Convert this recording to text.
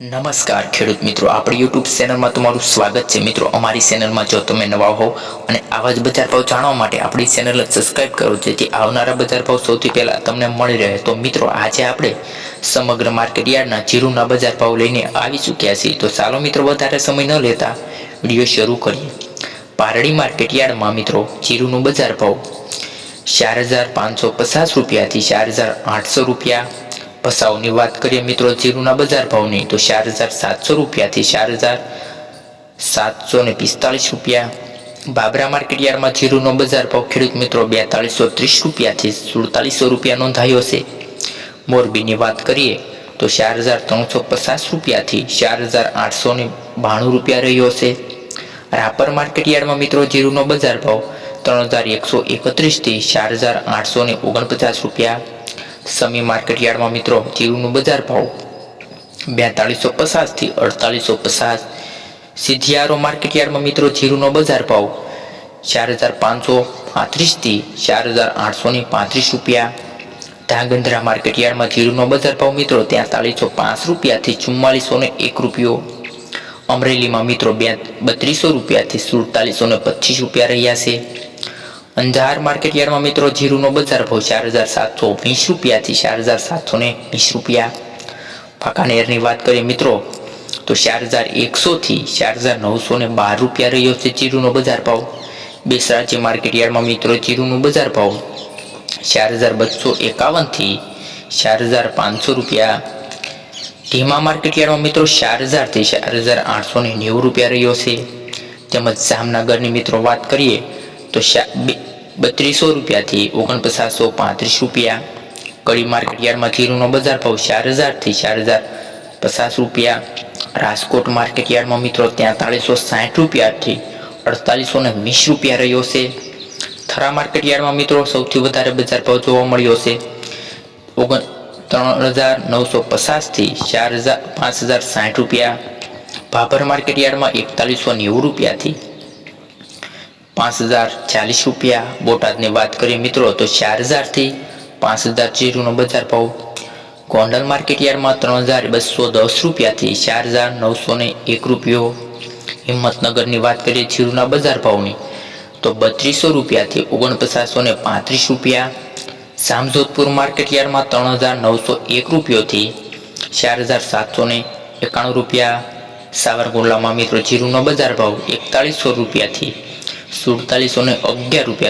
નમસ્કાર ખેડૂત મિત્રો, આપણી યુટ્યુબ ચેનલમાં તમારું સ્વાગત છે। મિત્રો, અમારી ચેનલમાં જો તમે નવા હો અને આવા જ બજાર ભાવ જાણવા માટે આપણી ચેનલ સબસ્ક્રાઇબ કરો, જેથી આવનારા બજાર ભાવ સૌથી પહેલા તમને મળી રહે। તો મિત્રો, આજે આપણે સમગ્ર માર્કેટ યાર્ડના જીરુના બજાર ભાવ લઈને આવી ચૂક્યા છીએ। તો ચાલો મિત્રો, વધારે સમય ન લેતા વિડીયો શરૂ કરીએ। પારડી માર્કેટ યાર્ડમાં મિત્રો જીરુનું બજાર ભાવ 4550 રૂપિયાથી 4800 રૂપિયા। ભસાઉની વાત કરીએ મિત્રો જીરુના બજાર ભાવની તો 4700 રૂપિયાથી 4745 રૂપિયા। બાબરા માર્કેટ યાર્ડમાં જીરુનો બજાર ભાવ ખેડૂત મિત્રો 4230 રૂપિયાથી 4700 રૂપિયા નોંધાયો છે। મોરબીની વાત કરીએ તો 4350 રૂપિયાથી 4892 રૂપિયા રહ્યો છે। રાપર માર્કેટ યાર્ડમાં મિત્રો જીરુનો બજાર ભાવ 3131 થી 4849 રૂપિયા। સમી માર્કેટ યાર્ડમાં મિત્રો જીરુનું બજાર ભાવ 4250 થી 4850। સિધિયારો માર્કેટ યાર્ડમાં મિત્રો જીરુનો બજાર ભાવ 4535 થી 4835 રૂપિયા। ધાંગધ્રા માર્કેટ યાર્ડમાં જીરુનો બજાર ભાવ મિત્રો 4305 રૂપિયાથી 4401 રૂપિયો। અમરેલીમાં મિત્રો 3200 રૂપિયાથી 4725 રૂપિયા રહ્યા છે। અંજાર માર્કેટ યાર્ડમાં મિત્રો જીરુનો બજાર ભાવ 4720 રૂપિયાથી 4720 રૂપિયા। વાંકાનેરની વાત કરીએ મિત્રો તો 4100 થી 4912 રૂપિયા રહ્યો છે જીરુનો બજાર ભાવ। બેસરાજી માર્કેટ યાર્ડમાં મિત્રો જીરુનો બજાર ભાવ 4251 થી 4500 રૂપિયા। ઢીમા માર્કેટ યાર્ડમાં મિત્રો 4000 થી 4890 રૂપિયા રહ્યો છે। તેમજ જામનગરની મિત્રો વાત કરીએ તો 3200 રૂપિયાથી 4935 રૂપિયા। કડી માર્કેટ યાર્ડમાં જીરુનો બજાર ભાવ 4000 થી 4050 રૂપિયા। રાજકોટ માર્કેટ યાર્ડમાં મિત્રો 4360 રૂપિયાથી 4820 રૂપિયા રહ્યો છે। થરા માર્કેટ યાર્ડમાં મિત્રો સૌથી વધારે બજાર ભાવ જોવા મળ્યો છે 3950 થી 5060 રૂપિયા। ભાભર માર્કેટ યાર્ડમાં 4190 રૂપિયાથી 5040 રૂપિયા। બોટાદની વાત કરીએ મિત્રો તો 4000 થી 5000 જીરુનો બજાર ભાવ। ગોંડલ માર્કેટ યાર્ડમાં 3210 રૂપિયાથી 4901 રૂપિયો। હિંમતનગરની વાત કરીએ જીરુના બજાર ભાવની તો 3200 રૂપિયાથી 4935 રૂપિયા। જામજોધપુર માર્કેટ યાર્ડમાં 3901 રૂપિયોથી 4791 રૂપિયા। સાવરકુંડલામાં મિત્રો જીરુનો બજાર ભાવ 4100 રૂપિયાથી 4711 રૂપિયા